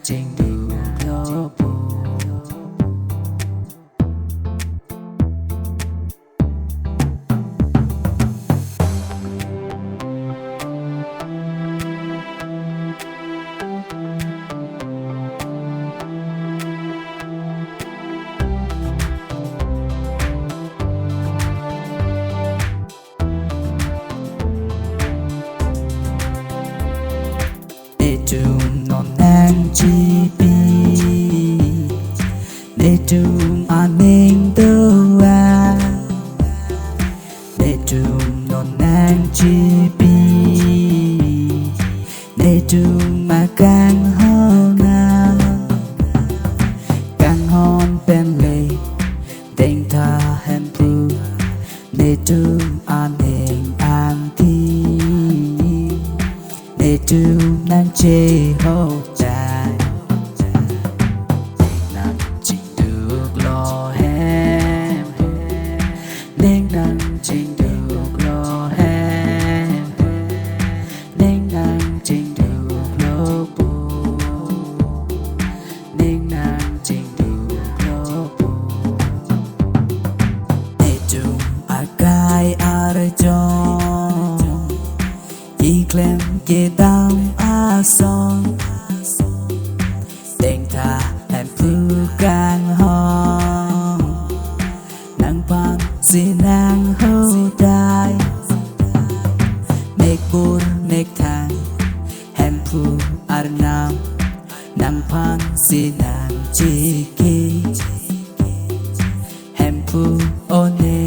trên đường lo buồn. Trường non nang chi pi để trường an ninh đâu à để trường non nang chi pi để trường mà càng hon bên lề tình tha hem phu để trường an ninh an thi để trường đang chê hô dài nàng trình được lo hem nên nàng trình được lo hem nên nàng trình được lo buồn nên nàng trình được lo buồn để trường akai arjon y klem ke dam son tình tha em phu càng hon nang pan si nang hô đai mek bur mek thang em phu arnam nang pan si nang chi ki em phu one